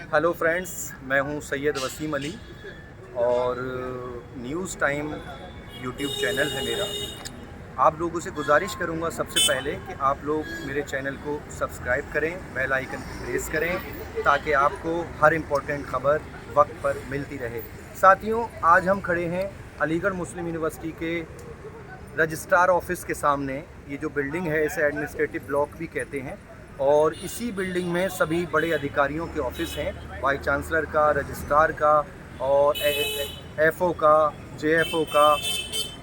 Hello friends, मैं हूं सैयद वसीम अली और न्यूज़ टाइम यूट्यूब चैनल है मेरा। आप लोगों से गुजारिश करूंगा सबसे पहले कि आप लोग मेरे चैनल को सब्सक्राइब करें, बेल आइकन प्रेस करें ताकि आपको हर इम्पोर्टेंट खबर वक्त पर मिलती रहे। साथियों, आज हम खड़े हैं अलीगढ़ मुस्लिम यूनिवर्सिटी के रजिस्ट्रार ऑफिस के सामने। ये जो बिल्डिंग है इसे एडमिनिस्ट्रेटिव ब्लॉक भी कहते हैं और इसी बिल्डिंग में सभी बड़े अधिकारियों के ऑफिस हैं, वाइस चांसलर का, रजिस्ट्रार का और एफओ का, जेएफओ का,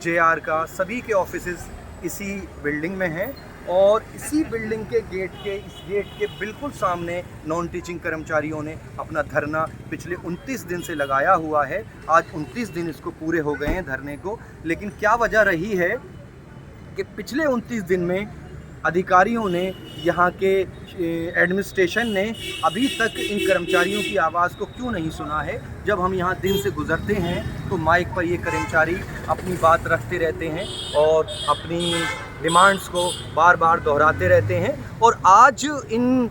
जेआर का, सभी के ऑफिसेज इसी बिल्डिंग में हैं। और इसी बिल्डिंग के इस गेट के बिल्कुल सामने नॉन टीचिंग कर्मचारियों ने अपना धरना पिछले 29 दिन से लगाया हुआ है। आज 29 दिन इसको पूरे हो गए हैं धरने को। लेकिन क्या वजह रही है कि पिछले 29 दिन में अधिकारियों ने, यहाँ के एडमिनिस्ट्रेशन ने अभी तक इन कर्मचारियों की आवाज़ को क्यों नहीं सुना है। जब हम यहाँ दिन से गुज़रते हैं तो माइक पर ये कर्मचारी अपनी बात रखते रहते हैं और अपनी डिमांड्स को बार बार दोहराते रहते हैं। और आज इन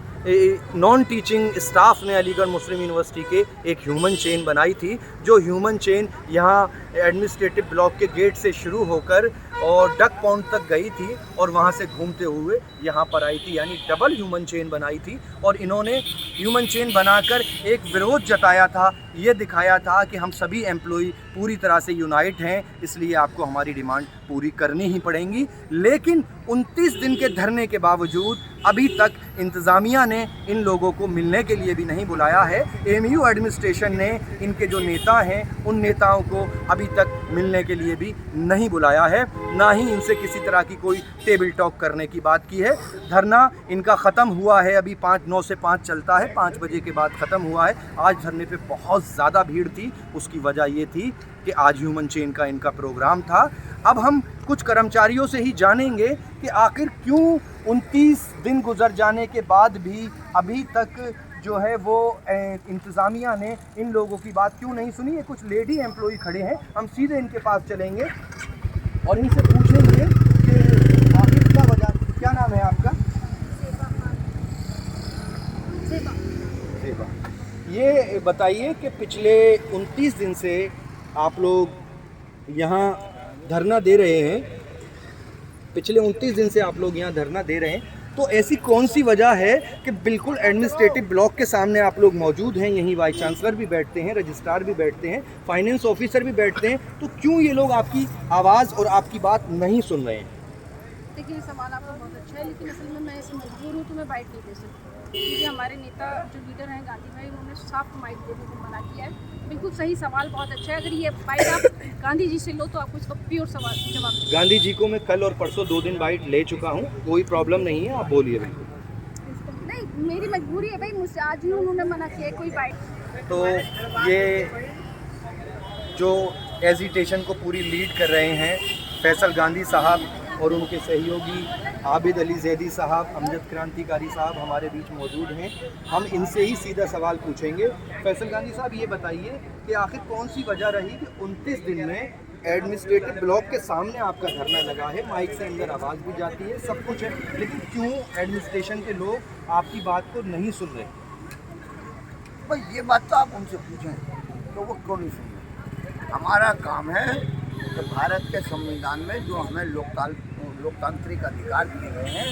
नॉन टीचिंग स्टाफ ने अलीगढ़ मुस्लिम यूनिवर्सिटी के एक ह्यूमन चेन बनाई थी, जो ह्यूमन चेन यहाँ एडमिनिस्ट्रेटिव ब्लॉक के गेट से शुरू होकर और डक पॉन्ड तक गई थी और वहाँ से घूमते हुए यहाँ पर आई थी, यानी डबल ह्यूमन चेन बनाई थी। और इन्होंने ह्यूमन चेन बनाकर एक विरोध जताया था, ये दिखाया था कि हम सभी एम्प्लॉई पूरी तरह से यूनाइट हैं, इसलिए आपको हमारी डिमांड पूरी करनी ही पड़ेंगी। लेकिन 29 दिन के धरने के बावजूद अभी तक इंतज़ामिया ने इन लोगों को मिलने के लिए भी नहीं बुलाया है। एमयू एडमिनिस्ट्रेशन ने इनके जो नेता हैं उन नेताओं को अभी तक मिलने के लिए भी नहीं बुलाया है, ना ही इनसे किसी तरह की कोई टेबल टॉक करने की बात की है। धरना इनका ख़त्म हुआ है, अभी 9 से 5 चलता है, 5 बजे के बाद ख़त्म हुआ है। आज धरने पे बहुत ज़्यादा भीड़ थी, उसकी वजह ये थी कि आज ह्यूमन चेन का इनका प्रोग्राम था। अब हम कुछ कर्मचारियों से ही जानेंगे कि आखिर क्यों 29 दिन गुजर जाने के बाद भी अभी तक जो है वो इंतज़ामिया ने इन लोगों की बात क्यों नहीं सुनी। ये कुछ लेडी एम्प्लॉई खड़े हैं, हम सीधे इनके पास चलेंगे और इनसे पूछेंगे कि आखिर क्या वजह। क्या नाम है आपका? सेबा। ये बताइए कि पिछले 29 दिन से आप लोग यहाँ धरना दे रहे हैं, पिछले 29 दिन से आप लोग यहाँ धरना दे रहे हैं, तो ऐसी कौन सी वजह है कि बिल्कुल एडमिनिस्ट्रेटिव ब्लॉक के सामने आप लोग मौजूद हैं, यहीं वाइस चांसलर भी बैठते हैं, रजिस्ट्रार भी बैठते हैं, फाइनेंस ऑफिसर भी बैठते हैं, तो क्यों ये लोग आपकी आवाज़ और आपकी बात नहीं सुन रहे हैं? देखिए, सवाल आपका बहुत अच्छा है, लेकिन असल में मैं ऐसे मजबूर हूँ तो मैं बाइट नहीं दे सकती, क्योंकि हमारे नेता जो लीडर हैं गांधी भाई, उन्होंने साफ माइक देने को मना किया है। बिल्कुल सही सवाल, बहुत अच्छा है। अगर ये बाइट आप गांधी जी से लो तो आपको इसका प्योर सवाल जवाब। गांधी जी को मैं कल और परसों 2 दिन बाइट ले चुका हूँ, कोई प्रॉब्लम नहीं है, आप बोलिए। बिल्कुल नहीं, मेरी मजबूरी है भाई, मुझसे आज ही उन्होंने मना किया है कोई बाइट। तो ये जो एजिटेशन को पूरी लीड कर रहे हैं फैसल गांधी साहब और उनके सहयोगी आबिद अली जैदी साहब, अमजद क्रांतिकारी साहब हमारे बीच मौजूद हैं। हम इनसे ही सीधा सवाल पूछेंगे। फैसल गांधी साहब, ये बताइए कि आखिर कौन सी वजह रही कि 29 दिन में एडमिनिस्ट्रेटिव ब्लॉक के सामने आपका धरना लगा है, माइक से अंदर आवाज़ भी जाती है, सब कुछ है, लेकिन क्यों एडमिनिस्ट्रेशन के लोग आपकी बात को नहीं सुन रहे? भाई ये बात तो आप उनसे पूछें तो वो क्यों नहीं सुन रहे। हमारा काम है कि भारत के संविधान में जो हमें लोकतांत्रिक अधिकार दिए गए हैं,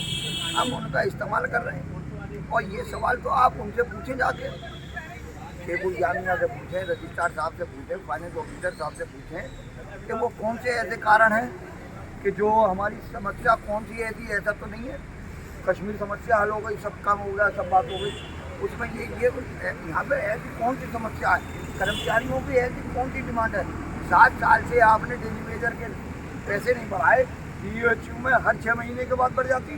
हम उनका इस्तेमाल कर रहे हैं। और ये सवाल तो आप उनसे पूछें, जाके शेखुल जामिया से पूछें, रजिस्ट्रार साहब से पूछें, फाइनेंस ऑफिसर साहब से पूछें कि वो कौन से ऐसे कारण हैं कि जो हमारी समस्या कौन सी ऐसी, ऐसा तो नहीं है कश्मीर समस्या हल हो गई, सब काम हो गया, सब बात हो गई, उसमें ये यहाँ पे ऐसी कौन सी समस्या है, कर्मचारियों की ऐसी कौन सी डिमांड है। 7 साल से आपने डेली वेजर के पैसे नहीं बढ़ाए, DOHU में हर 6 महीने के बाद बढ़ जाती,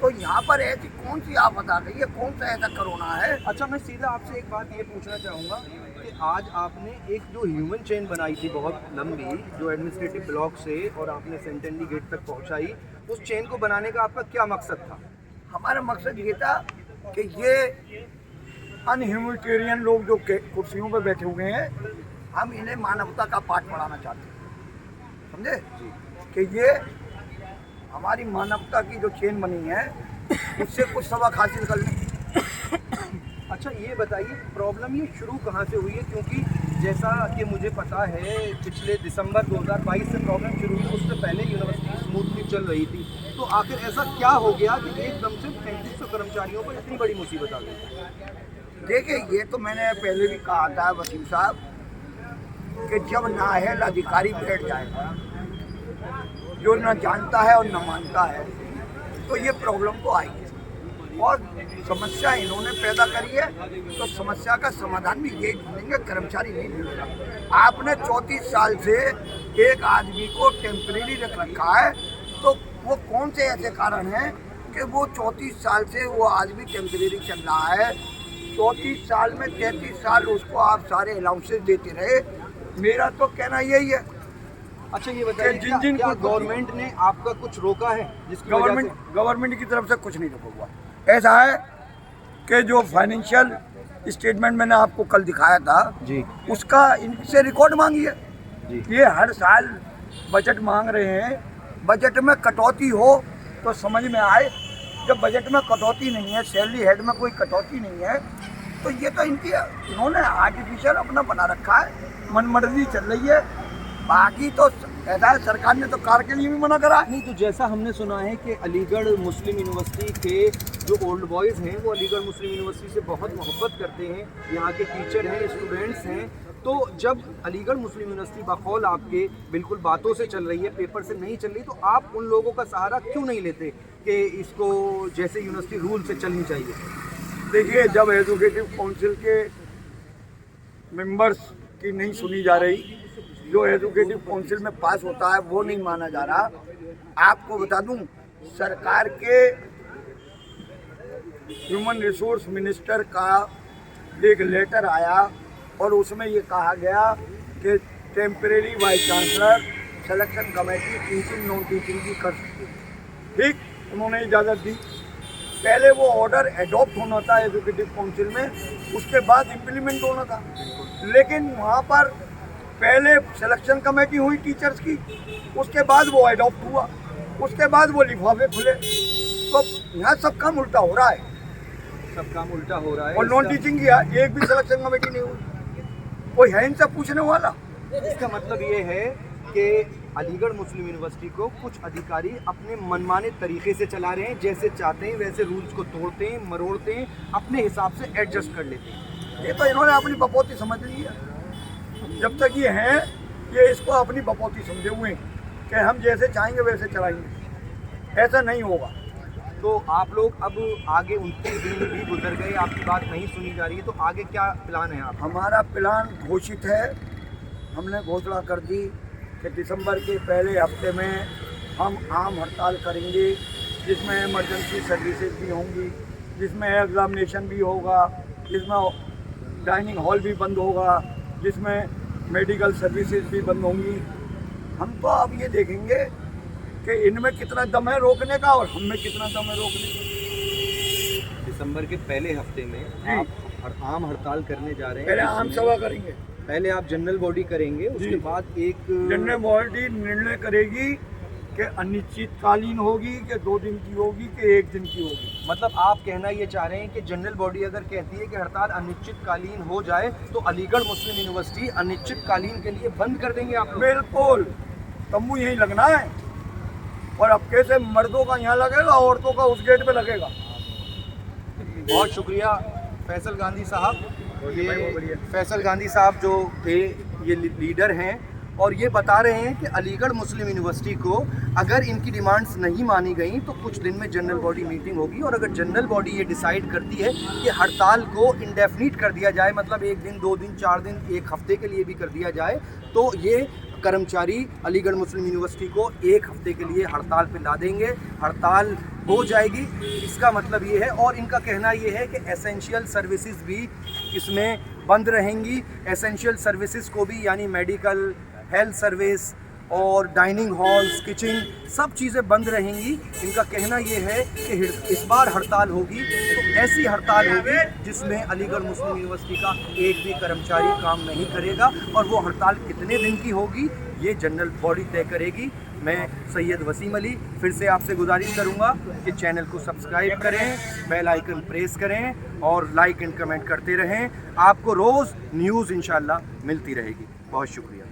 तो यहाँ पर ऐसी कौन सी आफत आ गई है, कौन सा ऐसा कोरोना है। अच्छा, मैं सीधा आपसे एक बात ये पूछना चाहूँगा कि आज आपने एक जो ह्यूमन चेन बनाई थी बहुत लंबी, जो एडमिनिस्ट्रेटिव ब्लॉक से और आपने सेंटेनरी गेट तक पहुँचाई, उस चेन को बनाने का आपका क्या मकसद था? हमारा मकसद ये था कि ये अनह्यूमैनिटेरियन लोग जो कुर्सियों पर बैठे हुए हैं, हम इन्हें मानवता का पाठ पढ़ाना चाहते हैं, समझे कि ये हमारी मानवता की जो चेन बनी है उससे कुछ सबक हासिल कर लें। अच्छा ये बताइए प्रॉब्लम ये शुरू कहाँ से हुई है, क्योंकि जैसा कि मुझे पता है पिछले दिसंबर 2022 से प्रॉब्लम शुरू हुई, उससे पहले यूनिवर्सिटी स्मूथली चल रही थी। तो आखिर ऐसा क्या हो गया कि एकदम से 3500 कर्मचारियों पर इतनी बड़ी मुसीबत आ गई? देखिए, ये तो मैंने पहले भी कहा था वसीम साहब कि जब नाअहल अधिकारी बैठ जाएगा, जो न जानता है और न मानता है, तो ये प्रॉब्लम तो आएगी। और समस्या इन्होंने पैदा करी है, तो समस्या का समाधान भी ये ढूंढेंगे, कर्मचारी नहीं ढूंढेगा। आपने 34 साल से एक आदमी को टेम्परेरी रख रखा है, तो वो कौन से ऐसे कारण हैं कि वो 34 साल से वो आदमी टेम्परेरी चल रहा है। 34 साल में 33 साल उसको आप सारे अलाउंसेस देते रहे। मेरा तो कहना यही है। अच्छा ये बताइए, जिन क्या गवर्नमेंट ने आपका कुछ रोका है? गवर्नमेंट की तरफ से कुछ नहीं रोका हुआ। ऐसा है कि जो फाइनेंशियल स्टेटमेंट मैंने आपको कल दिखाया था जी, उसका इनसे रिकॉर्ड मांगी है जी। ये हर साल बजट मांग रहे हैं, बजट में कटौती हो तो समझ में आए। जब बजट में कटौती नहीं है, सैलरी हेड में कोई कटौती नहीं है, तो ये तो इन्होंने आर्टिफिशियल अपना बना रखा है, मनमर्जी चल रही है। बाकी तो ऐसा है, सरकार ने तो कार के लिए भी मना करा है। नहीं, तो जैसा हमने सुना है कि अलीगढ़ मुस्लिम यूनिवर्सिटी के जो ओल्ड बॉयज़ हैं वो अलीगढ़ मुस्लिम यूनिवर्सिटी से बहुत मोहब्बत करते हैं, यहाँ के टीचर हैं, स्टूडेंट्स हैं। तो जब अलीगढ़ मुस्लिम यूनिवर्सिटी बकौल आपके बिल्कुल बातों से चल रही है, पेपर से नहीं चल रही, तो आप उन लोगों का सहारा क्यों नहीं लेते कि इसको जैसे यूनिवर्सिटी रूल से चलनी चाहिए? देखिए, जब एजुकेटिव काउंसिल के मेंबर्स की नहीं सुनी जा रही, जो एजुकेटिव काउंसिल में पास होता है वो नहीं माना जा रहा। आपको बता दूं, सरकार के ह्यूमन रिसोर्स मिनिस्टर का एक लेटर आया और उसमें ये कहा गया कि temporary vice chancellor selection committee teaching non teaching की कर सकती है। ठीक, उन्होंने इजाज़त दी। पहले वो ऑर्डर एडॉप्ट होना था एजुकेटिव काउंसिल में, उसके बाद इम्प्लीमेंट होना था। लेकिन वहाँ पर पहले सिलेक्शन कमेटी हुई टीचर्स की, उसके बाद वो एडॉप्ट हुआ, उसके बाद वो लिफाफे खुले। तो यहाँ सब काम उल्टा हो रहा है, सब काम उल्टा हो रहा है। और नॉन टीचिंग की एक भी सिलेक्शन कमेटी नहीं हुई। कोई है इनसे पूछने वाला? इसका मतलब ये है कि अलीगढ़ मुस्लिम यूनिवर्सिटी को कुछ अधिकारी अपने मनमाने तरीके से चला रहे हैं, जैसे चाहते हैं वैसे रूल्स को तोड़ते हैं, मरोड़ते हैं, अपने हिसाब से एडजस्ट कर लेते हैं। ये तो इन्होंने अपनी बपौती समझ ली है। जब तक ये हैं, ये इसको अपनी बपौती समझे हुए हैं कि हम जैसे चाहेंगे वैसे चलाएंगे। ऐसा नहीं होगा। तो आप लोग अब आगे 29 दिन भी गुजर गए, आपकी बात नहीं सुनी जा रही है, तो आगे क्या प्लान है आप? हमारा प्लान घोषित है, हमने घोषणा कर दी कि दिसंबर के पहले हफ्ते में हम आम हड़ताल करेंगे, जिसमें इमरजेंसी सर्विसेज भी होंगी, जिसमें एग्जामिनेशन भी होगा, जिसमें डाइनिंग हॉल भी बंद होगा, जिसमें मेडिकल सर्विसेज भी बंद होंगी। हम तो अब ये देखेंगे कि इनमें कितना दम है रोकने का और हम में कितना दम है रोकने का। दिसंबर के पहले हफ्ते में आप आम हड़ताल करने जा रहे हैं। पहले आम सभा करेंगे, पहले आप जनरल बॉडी करेंगे, उसके बाद एक जनरल बॉडी निर्णय करेगी कि अनिश्चितकालीन होगी, कि 2 दिन की होगी, कि 1 दिन की होगी। मतलब आप कहना ये चाह रहे हैं कि जनरल बॉडी अगर कहती है कि हड़ताल अनिश्चितकालीन हो जाए तो अलीगढ़ मुस्लिम यूनिवर्सिटी अनिश्चितकालीन के लिए बंद कर देंगे आप लोग? बिल्कुल, तंबू यहीं लगना है। और अब कैसे मर्दों का यहाँ लगेगा, औरतों का उस गेट पे लगेगा। बहुत शुक्रिया फैसल गांधी साहब। ये फैसल गांधी साहब जो थे ये लीडर हैं और ये बता रहे हैं कि अलीगढ़ मुस्लिम यूनिवर्सिटी को अगर इनकी डिमांड्स नहीं मानी गई तो कुछ दिन में जनरल बॉडी मीटिंग होगी, और अगर जनरल बॉडी ये डिसाइड करती है कि हड़ताल को इंडेफिनिट कर दिया जाए, मतलब 1 दिन, 2 दिन, 4 दिन, 1 हफ्ते के लिए भी कर दिया जाए, तो ये कर्मचारी अलीगढ़ मुस्लिम यूनिवर्सिटी को 1 हफ्ते के लिए हड़ताल पे ला देंगे। हड़ताल हो जाएगी, इसका मतलब ये है। और इनका कहना ये है कि एसेंशियल सर्विसेज भी इसमें बंद रहेंगी। एसेंशियल सर्विसेज को भी, यानी मेडिकल, हेल्थ सर्विस और डाइनिंग हॉल्स, किचन, सब चीज़ें बंद रहेंगी। इनका कहना ये है कि इस बार हड़ताल होगी तो ऐसी हड़ताल होगी जिसमें अलीगढ़ मुस्लिम यूनिवर्सिटी का एक भी कर्मचारी काम नहीं करेगा, और वो हड़ताल कितने दिन की होगी ये जनरल बॉडी तय करेगी। मैं सैयद वसीम अली फिर से आपसे गुजारिश करूंगा कि चैनल को सब्सक्राइब करें, बेल आइकन प्रेस करें और लाइक एंड कमेंट करते रहें। आपको रोज़ न्यूज़ इंशाल्लाह मिलती रहेगी। बहुत शुक्रिया।